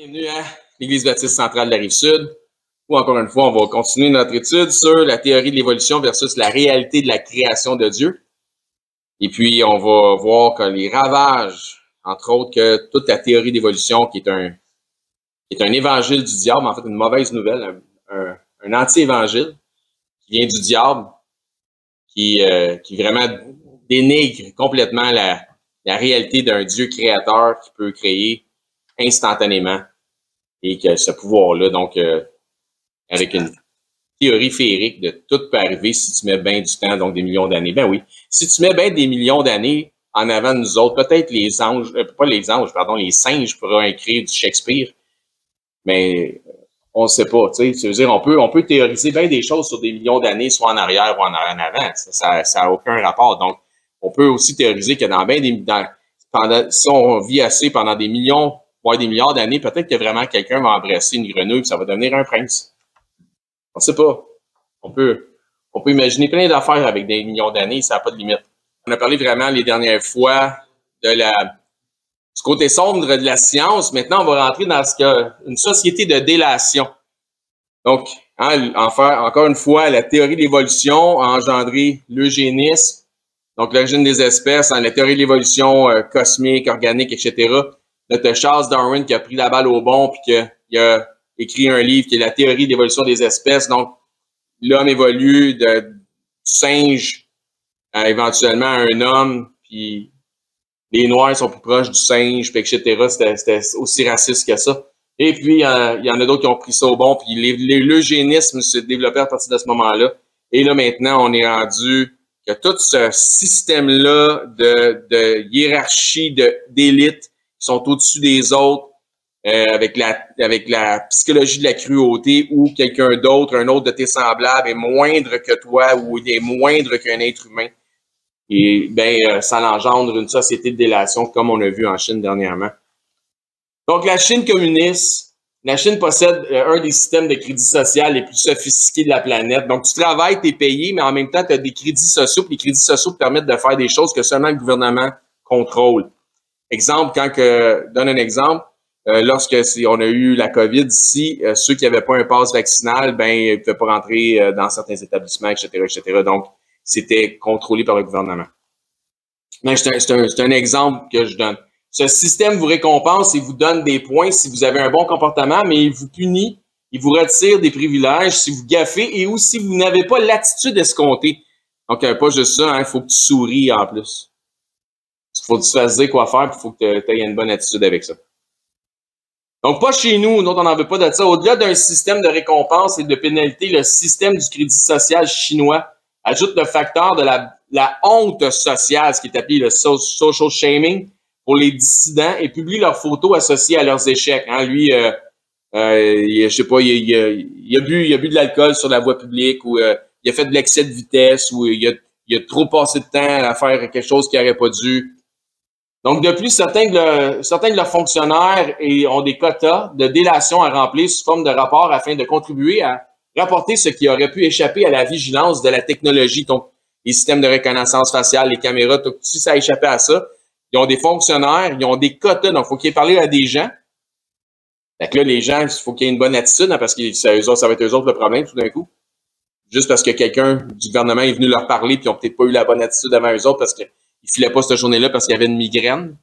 Bienvenue à l'Église baptiste centrale de la Rive-Sud, où encore une fois, on va continuer notre étude sur la théorie de l'évolution versus la réalité de la création de Dieu. Et puis, on va voir que les ravages, entre autres, que toute la théorie d'évolution, qui est un évangile du diable, en fait, une mauvaise nouvelle, un anti-évangile, qui vient du diable, qui vraiment dénigre complètement la réalité d'un Dieu créateur qui peut créer instantanément. Et que ce pouvoir-là, donc, avec une théorie féerique de tout peut arriver si tu mets bien du temps, donc des millions d'années. Ben oui, si tu mets bien des millions d'années en avant de nous autres, peut-être les anges, pas les anges, pardon, les singes pourraient écrire du Shakespeare, mais on ne sait pas, tu sais. Ça veut dire, on peut théoriser bien des choses sur des millions d'années, soit en arrière ou en avant. Ça a aucun rapport. Donc, on peut aussi théoriser que si on vit assez pendant des millions, voire des milliards d'années, peut-être que vraiment quelqu'un va embrasser une grenouille et ça va devenir un prince. On ne sait pas. On peut imaginer plein d'affaires avec des millions d'années, ça n'a pas de limite. On a parlé vraiment les dernières fois du côté sombre de la science. Maintenant, on va rentrer dans une société de délation. Donc, encore une fois, la théorie de l'évolution a engendré l'eugénisme, donc l'origine des espèces, la théorie de l'évolution cosmique, organique, etc. Notre Charles Darwin qui a pris la balle au bon puis qui a écrit un livre qui est la théorie de l'évolution des espèces. Donc, l'homme évolue du singe éventuellement à un homme, puis les Noirs sont plus proches du singe, puis etc. C'était aussi raciste que ça. Et puis, il y en a d'autres qui ont pris ça au bon, puis l'eugénisme s'est développé à partir de ce moment-là. Et là, maintenant, on est rendu que tout ce système-là de hiérarchie, d'élite, qui sont au-dessus des autres, avec la psychologie de la cruauté, où quelqu'un d'autre, un autre de tes semblables, est moindre que toi ou il est moindre qu'un être humain. Et ça engendre une société de délation, comme on a vu en Chine dernièrement. Donc, la Chine communiste, la Chine possède un des systèmes de crédit social les plus sophistiqués de la planète. Donc, tu travailles, tu es payé, mais en même temps, tu as des crédits sociaux, puis les crédits sociaux te permettent de faire des choses que seulement le gouvernement contrôle. Exemple, donne un exemple, lorsque on a eu la COVID ici, ceux qui n'avaient pas un pass vaccinal, ils ne pouvaient pas rentrer dans certains établissements, etc., etc. Donc, c'était contrôlé par le gouvernement. C'est un exemple que je donne. Ce système vous récompense et vous donne des points si vous avez un bon comportement, mais il vous punit, il vous retire des privilèges si vous gaffez et ou si vous n'avez pas l'attitude escomptée. Donc, pas juste ça, il faut que tu souris en plus. Il faut que tu te fasses dire quoi faire, puis il faut que tu aies une bonne attitude avec ça. Donc, pas chez nous, on n'en veut pas de ça. Au-delà d'un système de récompense et de pénalité, le système du crédit social chinois ajoute le facteur de la honte sociale, ce qui est appelé le social shaming, pour les dissidents et publie leurs photos associées à leurs échecs. Lui, je sais pas, il a bu de l'alcool sur la voie publique ou il a fait de l'excès de vitesse ou il a trop passé de temps à faire quelque chose qu'il n'aurait pas dû. Donc, de plus, certains de leurs fonctionnaires ont des quotas de délation à remplir sous forme de rapport afin de contribuer à rapporter ce qui aurait pu échapper à la vigilance de la technologie. Donc, les systèmes de reconnaissance faciale, les caméras, tout, si ça a échappé à ça, ils ont des fonctionnaires, ils ont des quotas, donc il faut qu'ils aient parlé à des gens. Fait que là, les gens, il faut qu'il y ait une bonne attitude, parce que ça va être eux autres le problème tout d'un coup. Juste parce que quelqu'un du gouvernement est venu leur parler, puis ils n'ont peut-être pas eu la bonne attitude avant eux autres, parce qu'ils ne filaient pas cette journée-là parce qu'il y avait une migraine.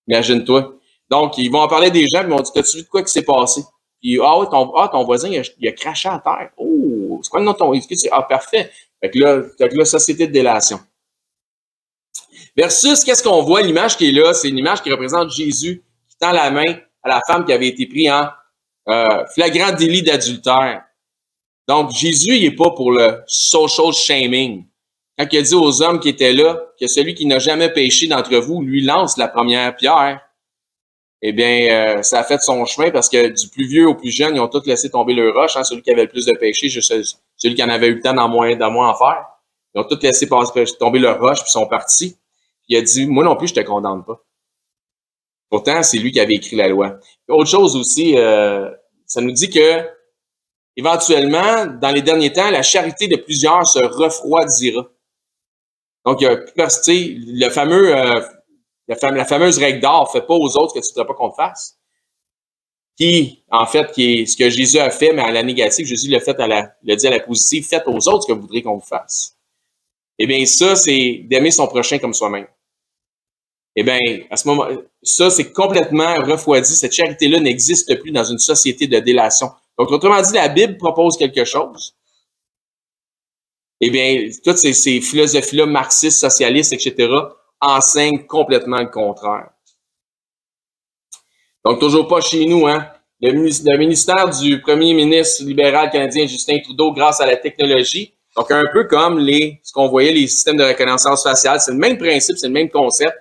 Imagine-toi. Donc, ils vont en parler des gens, puis ils vont dire, t'as-tu vu de quoi qui s'est passé? Puis, ton voisin, il a craché à terre. Oh, c'est quoi le nom de ton éducation? Ah, parfait. Fait que là, société de délation. Versus, qu'est-ce qu'on voit? L'image qui est là, c'est une image qui représente Jésus qui tend la main à la femme qui avait été prise en flagrant délit d'adultère. Donc, Jésus, il n'est pas pour le social shaming. Quand il a dit aux hommes qui étaient là que celui qui n'a jamais péché d'entre vous lui lance la première pierre, ça a fait son chemin parce que du plus vieux au plus jeune, ils ont tous laissé tomber leur roche. Celui qui avait le plus de péché, celui qui en avait eu le temps d'en moins en faire. Ils ont tous laissé tomber leur roche puis sont partis. Il a dit, moi non plus, je te condamne pas. Pourtant, c'est lui qui avait écrit la loi. Autre chose aussi, ça nous dit que, éventuellement, dans les derniers temps, la charité de plusieurs se refroidira. Donc, la fameuse règle d'or, fais pas aux autres ce que tu ne voudrais pas qu'on te fasse. en fait, qui est ce que Jésus a fait, mais à la négative, Jésus l'a dit à la positive, faites aux autres ce que vous voudrez qu'on vous fasse. Eh bien, ça, c'est d'aimer son prochain comme soi-même. Eh bien, à ce moment, ça, c'est complètement refroidi. Cette charité-là n'existe plus dans une société de délation. Donc, autrement dit, la Bible propose quelque chose. Eh bien, toutes ces philosophies-là, marxistes, socialistes, etc., enseignent complètement le contraire. Donc, toujours pas chez nous, hein. Le ministère du premier ministre libéral canadien Justin Trudeau, grâce à la technologie, donc un peu comme ce qu'on voyait, les systèmes de reconnaissance faciale, c'est le même principe, c'est le même concept,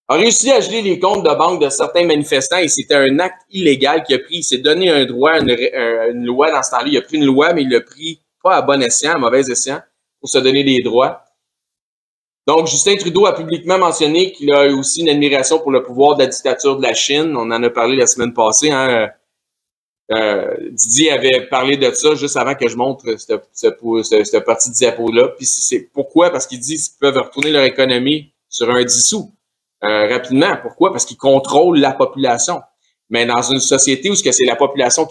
a réussi à geler les comptes de banque de certains manifestants et c'était un acte illégal qu'il a pris. Il s'est donné un droit, une loi dans ce temps-là. Il a pris une loi, mais il l'a pris pas à bon escient, à mauvais escient, pour se donner des droits. Donc, Justin Trudeau a publiquement mentionné qu'il a aussi une admiration pour le pouvoir de la dictature de la Chine. On en a parlé la semaine passée. Hein. Didier avait parlé de ça juste avant que je montre cette partie de diapo-là. Puis c'est pourquoi? Parce qu'ils disent qu'ils peuvent retourner leur économie sur un dissous rapidement. Pourquoi? Parce qu'ils contrôlent la population. Mais dans une société où c'est la population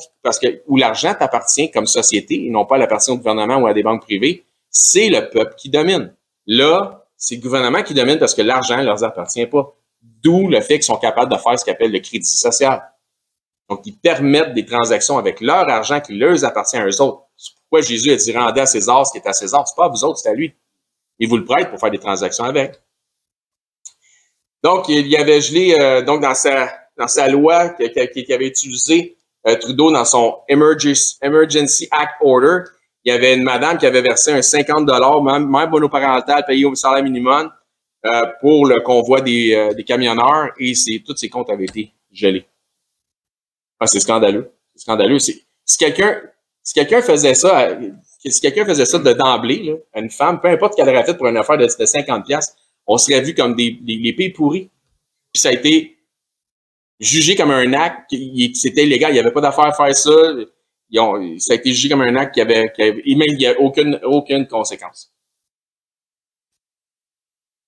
où l'argent t'appartient comme société et non pas l'appartient au gouvernement ou à des banques privées, c'est le peuple qui domine. Là, c'est le gouvernement qui domine parce que l'argent ne leur appartient pas. D'où le fait qu'ils sont capables de faire ce qu'ils appellent le crédit social. Donc, ils permettent des transactions avec leur argent qui leur appartient à eux autres. C'est pourquoi Jésus a dit « Rendez à César ce qui est à César ». C'est pas à vous autres, c'est à lui. Il vous le prête pour faire des transactions avec. Donc, il y avait gelé donc dans sa loi qu'il avait utilisée, Trudeau, dans son Emergency Act Order, il y avait une madame qui avait versé un 50 $, même monoparental, payé au salaire minimum, pour le convoi des camionneurs, et tous ses comptes avaient été gelés. Ah, c'est scandaleux. C'est scandaleux. Si quelqu'un faisait ça, de d'emblée, là, à une femme, peu importe qu'elle aurait fait pour une affaire de 50$, on serait vu comme les pays pourris. Puis ça a été jugé comme un acte, c'était illégal, il n'y avait pas d'affaire à faire ça. Ça a été jugé comme un acte il n'y a aucune conséquence.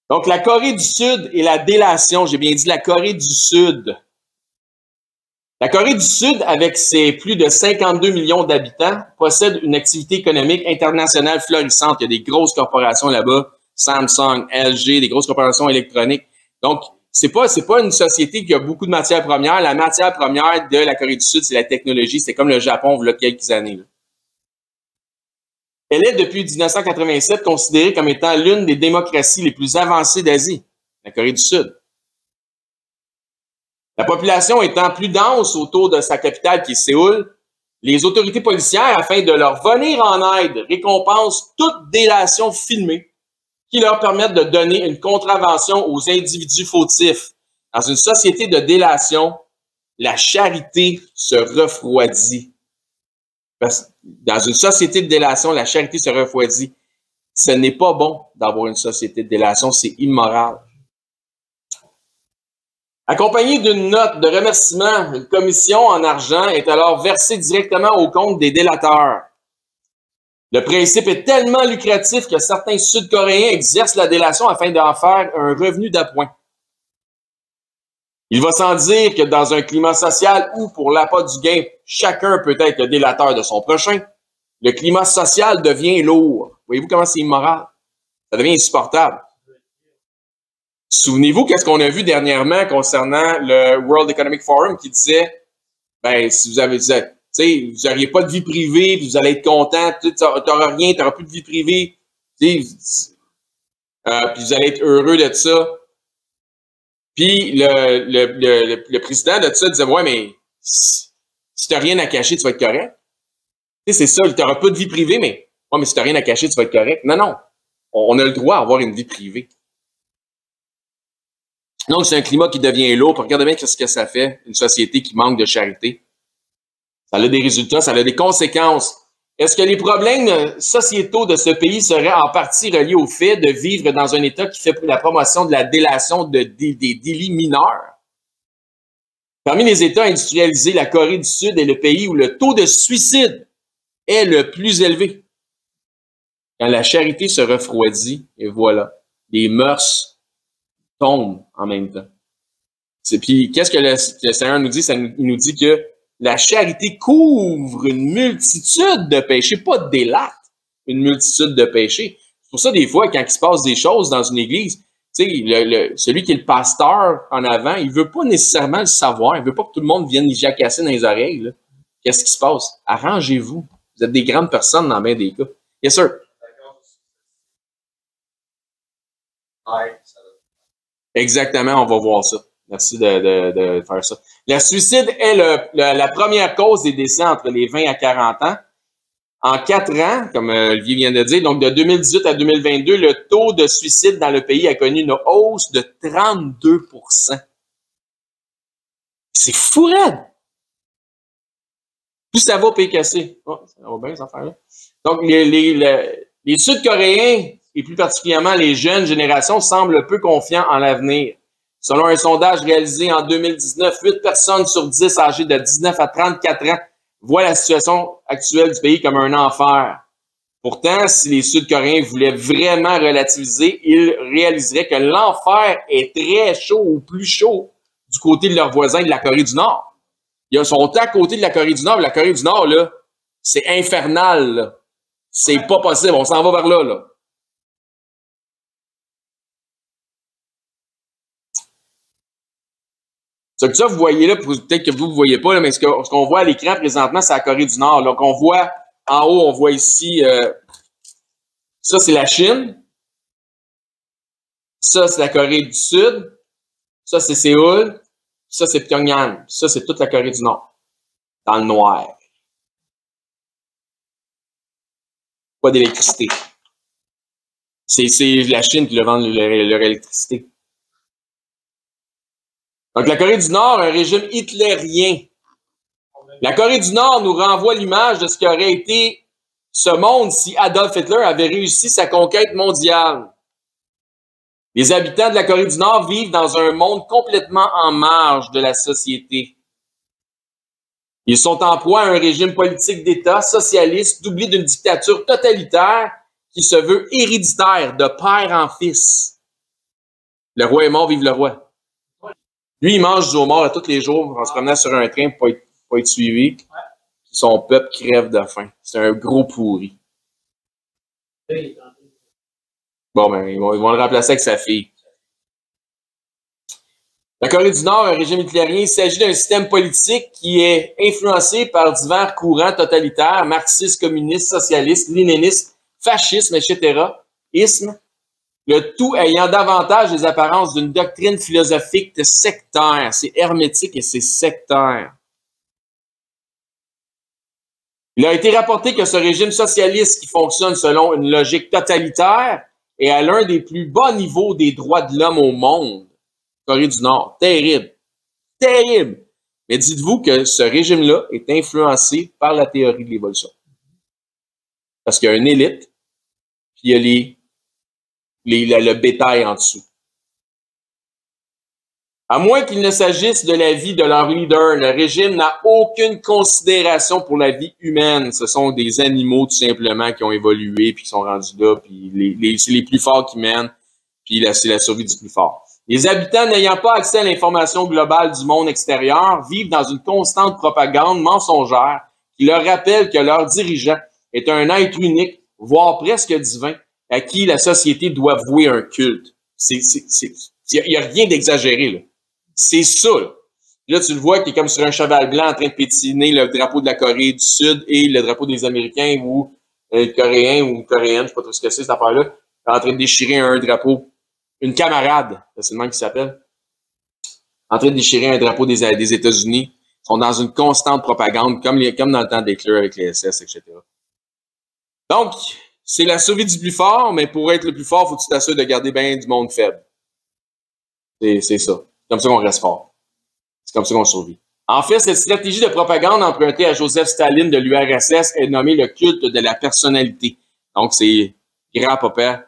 Donc, la Corée du Sud et la délation, j'ai bien dit la Corée du Sud. La Corée du Sud, avec ses plus de 52 millions d'habitants, possède une activité économique internationale florissante. Il y a des grosses corporations là-bas, Samsung, LG, des grosses corporations électroniques. Donc, c'est pas une société qui a beaucoup de matières premières. La matière première de la Corée du Sud, c'est la technologie. C'est comme le Japon, il y a quelques années. Là. Elle est, depuis 1987, considérée comme étant l'une des démocraties les plus avancées d'Asie, la Corée du Sud. La population étant plus dense autour de sa capitale qui est Séoul, les autorités policières, afin de leur venir en aide, récompensent toute délation filmée qui leur permettent de donner une contravention aux individus fautifs. Dans une société de la charité se refroidit. Dans une société de délation, la charité se refroidit. Ce n'est pas bon d'avoir une société de délation, c'est immoral. Accompagné d'une note de remerciement, une commission en argent est alors versée directement au compte des délateurs. Le principe est tellement lucratif que certains Sud-Coréens exercent la délation afin d'en faire un revenu d'appoint. Il va sans dire que dans un climat social où, pour l'appât du gain, chacun peut être le délateur de son prochain, le climat social devient lourd. Voyez-vous comment c'est immoral? Ça devient insupportable. Souvenez-vous qu'est-ce qu'on a vu dernièrement concernant le World Economic Forum qui disait, ben, si vous avez, tu sais, vous n'auriez pas de vie privée, puis vous allez être content, tu n'auras rien, tu n'auras plus de vie privée, puis vous allez être heureux de ça. Puis le président de ça disait, ouais, mais si tu n'as rien à cacher, tu vas être correct. Tu sais, c'est ça, tu n'auras pas de vie privée, mais ouais, mais si tu n'as rien à cacher, tu vas être correct. Non, on a le droit d'avoir une vie privée. Donc, c'est un climat qui devient lourd. Regardez bien ce que ça fait, une société qui manque de charité. Ça a des résultats, ça a des conséquences. Est-ce que les problèmes sociétaux de ce pays seraient en partie reliés au fait de vivre dans un État qui fait la promotion de la délation des délits mineurs? Parmi les États industrialisés, la Corée du Sud est le pays où le taux de suicide est le plus élevé. Quand la charité se refroidit, et voilà, les mœurs tombent en même temps. Puis, qu'est-ce que le Seigneur nous dit? Il nous dit que La charité couvre une multitude de péchés, pas délate, une multitude de péchés. C'est pour ça, des fois, quand il se passe des choses dans une église, tu sais, celui qui est le pasteur en avant, il veut pas nécessairement le savoir. Il veut pas que tout le monde vienne y jacasser dans les oreilles, là. Qu'est-ce qui se passe? Arrangez-vous. Vous êtes des grandes personnes dans bien des cas. Yes, sir. Exactement, on va voir ça. Merci de faire ça. Le suicide est la première cause des décès entre les 20 à 40 ans. En 4 ans, comme Olivier vient de dire, donc de 2018 à 2022, le taux de suicide dans le pays a connu une hausse de 32%. C'est fou, raide! Plus ça va, pays cassé. Oh, ça va bien, cette affaire-là. Donc, les Sud-Coréens, et plus particulièrement les jeunes générations, semblent peu confiants en l'avenir. Selon un sondage réalisé en 2019, 8 personnes sur 10 âgées de 19 à 34 ans voient la situation actuelle du pays comme un enfer. Pourtant, si les Sud-Coréens voulaient vraiment relativiser, ils réaliseraient que l'enfer est très chaud ou plus chaud du côté de leurs voisins de la Corée du Nord. Ils sont à côté de la Corée du Nord. La Corée du Nord, là, c'est infernal, là. C'est pas possible. On s'en va vers là, là. Ce que ça, vous voyez là, peut-être que vous ne voyez pas, là, mais ce qu'on voit à l'écran présentement, c'est la Corée du Nord. Donc, on voit en haut, on voit ici, ça, c'est la Chine. Ça, c'est la Corée du Sud. Ça, c'est Séoul. Ça, c'est Pyongyang. Ça, c'est toute la Corée du Nord. Dans le noir. Pas d'électricité. C'est la Chine qui leur vend leur électricité. Donc, la Corée du Nord, un régime hitlérien. La Corée du Nord nous renvoie l'image de ce qui aurait été ce monde si Adolf Hitler avait réussi sa conquête mondiale. Les habitants de la Corée du Nord vivent dans un monde complètement en marge de la société. Ils sont en proie à un régime politique d'État socialiste doublé d'une dictature totalitaire qui se veut héréditaire de père en fils. Le roi est mort, vive le roi. Lui, il mange du homard à tous les jours en se promenant sur un train pour pas être suivi. Son peuple crève de faim. C'est un gros pourri. Bon, ben, ils vont le remplacer avec sa fille. La Corée du Nord, un régime hitlérien, il s'agit d'un système politique qui est influencé par divers courants totalitaires, marxistes, communistes, socialistes, léninistes, fascisme, etc. Isme. Le tout ayant davantage les apparences d'une doctrine philosophique sectaire. C'est hermétique et c'est sectaire. Il a été rapporté que ce régime socialiste qui fonctionne selon une logique totalitaire est à l'un des plus bas niveaux des droits de l'homme au monde. Corée du Nord. Terrible. Terrible. Mais dites-vous que ce régime-là est influencé par la théorie de l'évolution. Parce qu'il y a une élite, puis il y a le bétail en dessous. À moins qu'il ne s'agisse de la vie de leur leader, le régime n'a aucune considération pour la vie humaine. Ce sont des animaux, tout simplement, qui ont évolué, puis qui sont rendus là, puis c'est les plus forts qui mènent, puis c'est la survie du plus fort. Les habitants n'ayant pas accès à l'information globale du monde extérieur vivent dans une constante propagande mensongère qui leur rappelle que leur dirigeant est un être unique, voire presque divin, à qui la société doit vouer un culte. Il y a rien d'exagéré, là. C'est ça, là. Là, tu le vois qui est comme sur un cheval blanc en train de pétiner le drapeau de la Corée du Sud et le drapeau des Américains ou le Coréen ou Coréenne, je sais pas trop ce que c'est, cette affaire-là, en train de déchirer un drapeau. Une camarade, c'est le même qui s'appelle, en train de déchirer un drapeau des États-Unis. Ils sont dans une constante propagande, comme dans le temps d'Hitler avec les SS, etc. Donc, c'est la survie du plus fort, mais pour être le plus fort, il faut que tu t'assures de garder bien du monde faible. C'est ça. C'est comme ça qu'on reste fort. C'est comme ça qu'on survit. En fait, cette stratégie de propagande empruntée à Joseph Staline de l'URSS est nommée le culte de la personnalité. Donc, c'est grand-papa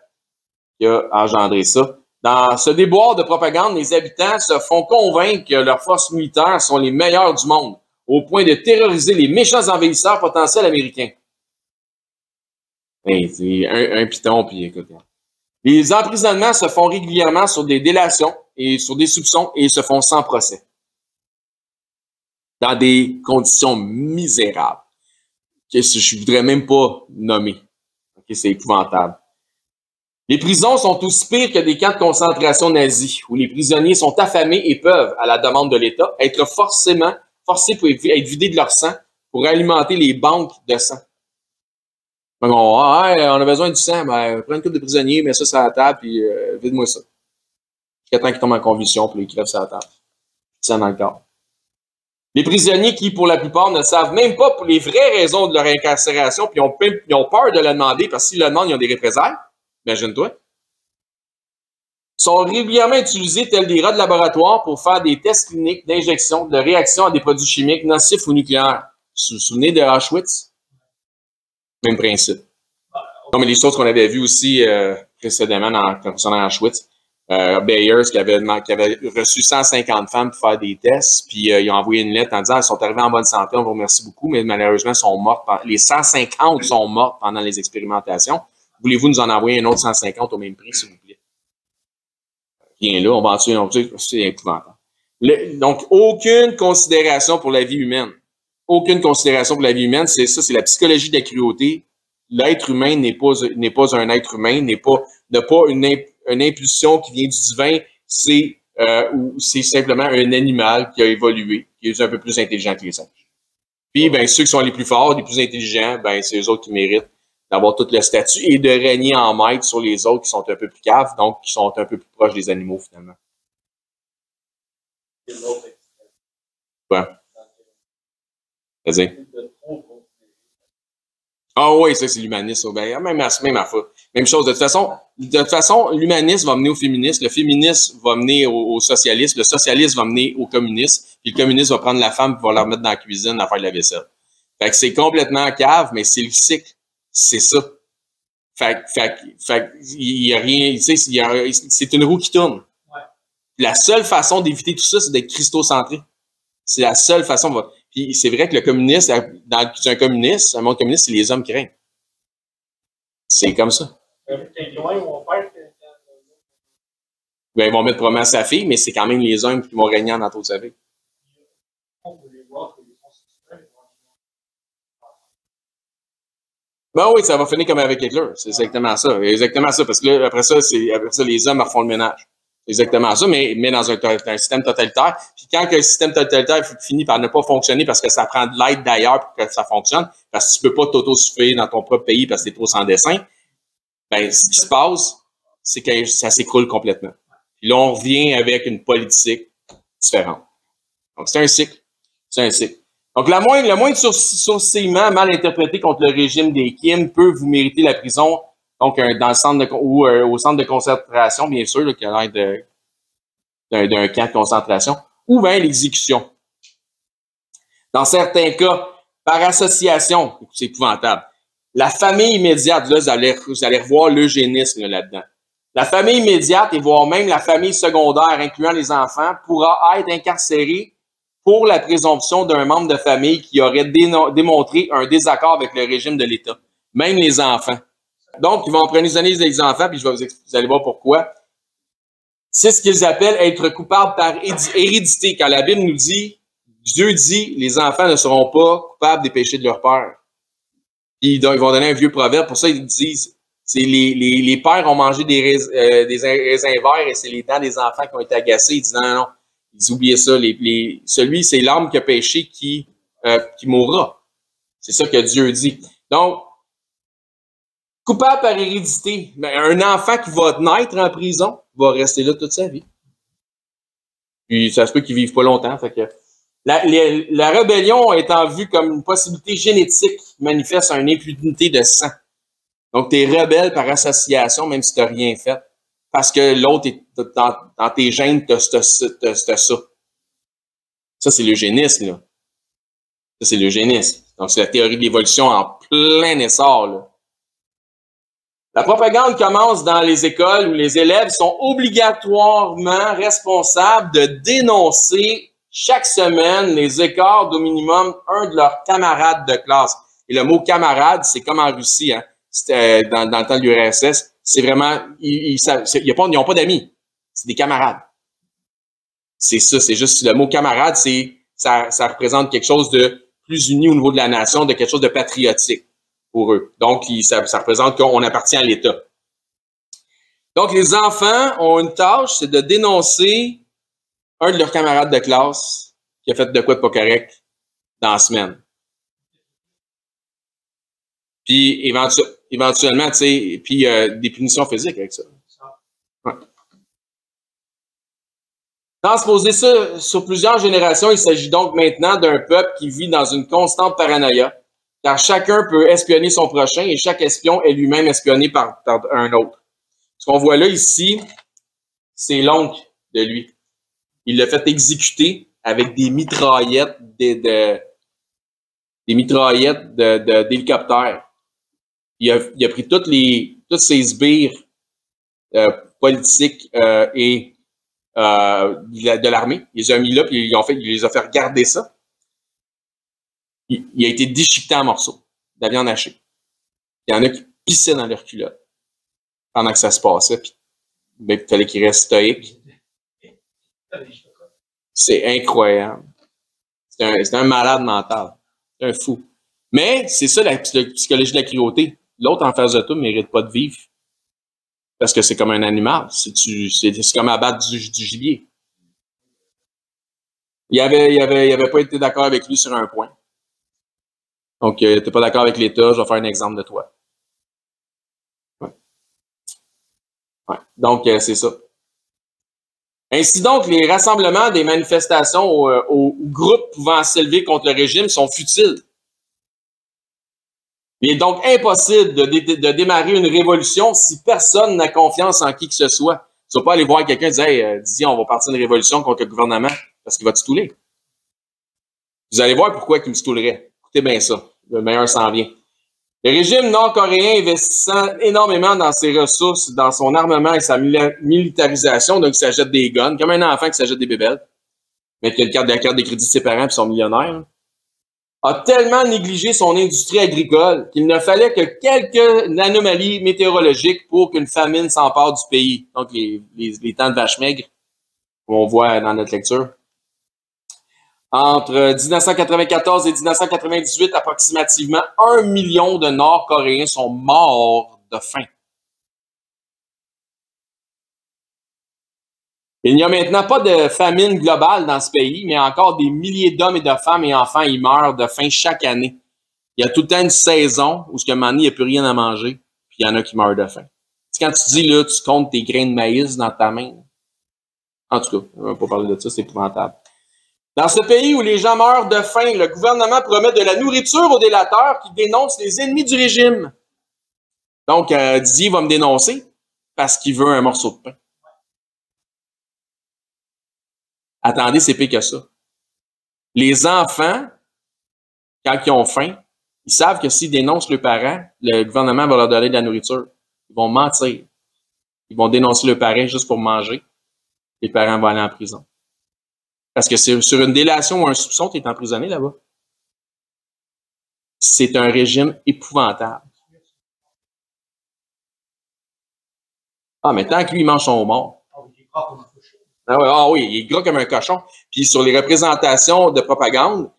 qui a engendré ça. Dans ce déboire de propagande, les habitants se font convaincre que leurs forces militaires sont les meilleures du monde, au point de terroriser les méchants envahisseurs potentiels américains. Hey, c'est un piton, puis écoute. Les emprisonnements se font régulièrement sur des délations et sur des soupçons et se font sans procès. dans des conditions misérables que je ne voudrais même pas nommer. Okay, c'est épouvantable. Les prisons sont aussi pires que des camps de concentration nazis, où les prisonniers sont affamés et peuvent, à la demande de l'État, être forcés pour être vidés de leur sang pour alimenter les banques de sang. Donc, on a besoin du sang, ben, prends une coupe de prisonniers, mets ça sur la table, puis vide-moi ça. Jusqu'à temps qu'ils tombent en convulsion, puis ils crèvent sur la table. Ça dans le corps. Les prisonniers qui, pour la plupart, ne savent même pas pour les vraies raisons de leur incarcération, puis ils ont peur de le demander, parce que s'ils le demandent, ils ont des représailles. Imagine-toi. Sont régulièrement utilisés tels des rats de laboratoire pour faire des tests cliniques d'injection, de réaction à des produits chimiques nocifs ou nucléaires. Vous vous souvenez de Auschwitz? Même principe. Non, mais les choses qu'on avait vues aussi précédemment concernant Auschwitz. Bayers qui avait reçu 150 femmes pour faire des tests, puis ils ont envoyé une lettre en disant elles sont arrivées en bonne santé, on vous remercie beaucoup, mais malheureusement, elles sont mortes. Les 150 sont mortes pendant les expérimentations. Voulez-vous nous en envoyer un autre 150 au même prix, s'il vous plaît? Viens là, on va en tuer, c'est épouvantable. Donc, aucune considération pour la vie humaine. Aucune considération pour la vie humaine, c'est ça, c'est la psychologie de la cruauté. L'être humain n'est pas un être humain, n'a pas une impulsion qui vient du divin, c'est simplement un animal qui a évolué, qui est un peu plus intelligent que les singes. Puis, ben, ceux qui sont les plus forts, les plus intelligents, ben, c'est eux autres qui méritent d'avoir tout le statut et de régner en maître sur les autres qui sont un peu plus caves, donc qui sont un peu plus proches des animaux, finalement. Ouais. C'est-à-dire? Ah oui, ça, c'est l'humanisme. Ben, même affaire. Même chose. De toute façon, l'humanisme va mener au féminisme, le féminisme va mener au socialisme, le socialisme va mener au communisme, puis le communisme va prendre la femme et va la remettre dans la cuisine à faire de la vaisselle. Fait que c'est complètement cave, mais c'est le cycle. C'est ça. Fait il y a rien, tu sais, c'est une roue qui tourne. Ouais. La seule façon d'éviter tout ça, c'est d'être christocentré. C'est la seule façon. Puis c'est vrai que le communiste, dans un communiste, un monde communiste, c'est les hommes qui règnent. C'est comme ça. Ben, ils vont mettre probablement sa fille, mais c'est quand même les hommes qui vont régner en entour de sa fille. Ben oui, ça va finir comme avec Hitler. C'est exactement ça. Exactement ça. Parce que là, après ça, les hommes font le ménage. Exactement ça, mais dans un système totalitaire. Puis quand le système totalitaire finit par ne pas fonctionner parce que ça prend de l'aide d'ailleurs pour que ça fonctionne, parce que tu peux pas t'auto-suffire dans ton propre pays parce que t'es trop sans dessin, ben, ce qui se passe, c'est que ça s'écroule complètement. Puis là, on revient avec une politique différente. Donc, c'est un cycle. C'est un cycle. Donc, le moins de sourcillement mal interprété contre le régime des Kim peut vous mériter la prison, donc dans le centre au centre de concentration, bien sûr, là, qui a l'air d'un camp de concentration, ou bien l'exécution. Dans certains cas, par association, c'est épouvantable. La famille immédiate, là, vous allez revoir l'eugénisme là-dedans. La famille immédiate et voire même la famille secondaire, incluant les enfants, pourra être incarcérée pour la présomption d'un membre de famille qui aurait démontré un désaccord avec le régime de l'État. Même les enfants. Donc, ils vont prendre les enfants, puis vous allez voir pourquoi. C'est ce qu'ils appellent être coupable par hérédité. Quand la Bible nous dit, Dieu dit, les enfants ne seront pas coupables des péchés de leur père. Puis, ils vont donner un vieux proverbe. Pour ça, ils disent, c'est les pères ont mangé des raisins verts et c'est les dents des enfants qui ont été agacés. Ils disent non. Ils oubliaient ça. Celui, c'est l'homme qui a péché qui mourra. C'est ça que Dieu dit. Donc, coupable par hérédité, un enfant qui va naître en prison va rester là toute sa vie. Puis ça se peut qu'il vive pas longtemps. Fait que la rébellion étant vue comme une possibilité génétique qui manifeste une impunité de sang. Donc, tu es rebelle par association, même si tu n'as rien fait. Parce que l'autre, dans tes gènes, t'as ça. Ça, c'est l'eugénisme, là. Ça, c'est l'eugénisme. Donc, c'est la théorie de l'évolution en plein essor, là. La propagande commence dans les écoles où les élèves sont obligatoirement responsables de dénoncer chaque semaine les écarts d'au minimum un de leurs camarades de classe. Et le mot camarade, c'est comme en Russie, hein. Dans le temps de l'URSS, c'est vraiment, ils n'ont pas d'amis, c'est des camarades. C'est ça, c'est juste le mot camarade, c'est ça représente quelque chose de plus uni au niveau de la nation, de quelque chose de patriotique pour eux. Donc, ça représente qu'on appartient à l'État. Donc, les enfants ont une tâche, c'est de dénoncer un de leurs camarades de classe qui a fait de quoi de pas correct dans la semaine. Puis, éventuellement, tu sais, puis des punitions physiques avec ça. Ouais. Transposer ça sur plusieurs générations, il s'agit donc maintenant d'un peuple qui vit dans une constante paranoïa, car chacun peut espionner son prochain et chaque espion est lui-même espionné par un autre. Ce qu'on voit là ici, c'est l'oncle de lui. Il l'a fait exécuter avec des mitraillettes d'hélicoptères. Il a pris toutes ses sbires politiques et de l'armée. Il les a mis là, puis il les a fait regarder ça. Il a été déchiqueté en morceaux, de la viande hachée. Il y en a qui pissaient dans leurs culottes pendant que ça se passait, puis il fallait qu'ils restent stoïques. C'est incroyable. C'est un malade mental. C'est un fou. Mais c'est ça la psychologie de la cruauté. L'autre en face de toi ne mérite pas de vivre. Parce que c'est comme un animal. C'est comme abattre du gibier. Il avait pas été d'accord avec lui sur un point. Donc, t'es pas d'accord avec l'État, je vais faire un exemple de toi. Ouais. Ouais. Donc, c'est ça. Ainsi donc, les rassemblements des manifestations aux groupes pouvant s'élever contre le régime sont futiles. Il est donc impossible de démarrer une révolution si personne n'a confiance en qui que ce soit. Tu ne vas pas aller voir quelqu'un et dire « Hey, Didier, on va partir une révolution contre le gouvernement parce qu'il va te stouler. » Vous allez voir pourquoi il me stoulerait. Écoutez bien ça. Le meilleur s'en vient. Le régime nord-coréen investissant énormément dans ses ressources, dans son armement et sa militarisation, donc il s'achète des guns, comme un enfant qui s'achète des bébelles, mais qui a la carte de crédit de ses parents et sont millionnaires, a tellement négligé son industrie agricole qu'il ne fallait que quelques anomalies météorologiques pour qu'une famine s'empare du pays. Donc, les temps de vache maigre, qu'on voit dans notre lecture. Entre 1994 et 1998, approximativement 1 million de Nord-Coréens sont morts de faim. Il n'y a maintenant pas de famine globale dans ce pays, mais encore des milliers d'hommes et de femmes et enfants y meurent de faim chaque année. Il y a tout le temps une saison où, à un moment donné, il n'y a plus rien à manger, puis il y en a qui meurent de faim. C'est quand tu dis, là, tu comptes tes grains de maïs dans ta main. En tout cas, on va pas parler de ça, c'est épouvantable. Dans ce pays où les gens meurent de faim, le gouvernement promet de la nourriture aux délateurs qui dénoncent les ennemis du régime. Donc, Didier va me dénoncer parce qu'il veut un morceau de pain. Attendez, c'est pire que ça. Les enfants, quand ils ont faim, ils savent que s'ils dénoncent leurs parents, le gouvernement va leur donner de la nourriture. Ils vont mentir. Ils vont dénoncer leurs parents juste pour manger. Les parents vont aller en prison. Parce que c'est sur une délation ou un soupçon, tu es emprisonné là-bas. C'est un régime épouvantable. Ah, mais tant que lui, il mange son mort. Ah oui, il est gras comme un cochon. Puis sur les représentations de propagande,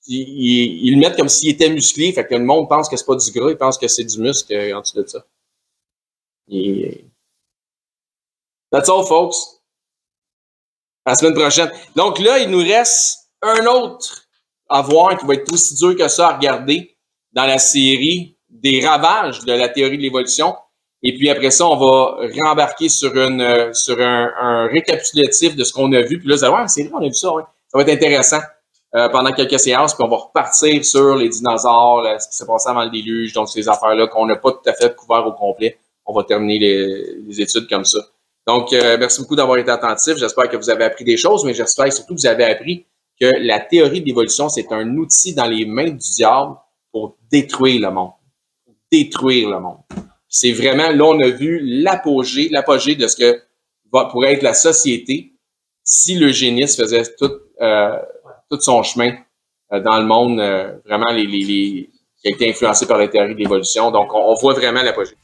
ils le mettent comme s'il était musclé. Fait que le monde pense que c'est pas du gras, il pense que c'est du muscle en dessous de ça. That's all, folks. À la semaine prochaine. Donc là, il nous reste un autre à voir qui va être aussi dur que ça à regarder dans la série des ravages de la théorie de l'évolution. Et puis après ça, on va rembarquer sur un récapitulatif de ce qu'on a vu. Puis là, vous allez voir, c'est vrai, on a vu ça. Ouais. Ça va être intéressant pendant quelques séances. Puis on va repartir sur les dinosaures, ce qui s'est passé avant le déluge, donc ces affaires-là qu'on n'a pas tout à fait couvert au complet. On va terminer les études comme ça. Donc, merci beaucoup d'avoir été attentif. J'espère que vous avez appris des choses, mais j'espère surtout que vous avez appris que la théorie de l'évolution, c'est un outil dans les mains du diable pour détruire le monde. Détruire le monde. C'est vraiment, là, on a vu l'apogée de ce que pourrait être la société si l'eugénisme faisait tout son chemin dans le monde, vraiment qui a été influencé par la théorie de l'évolution. Donc, on voit vraiment l'apogée.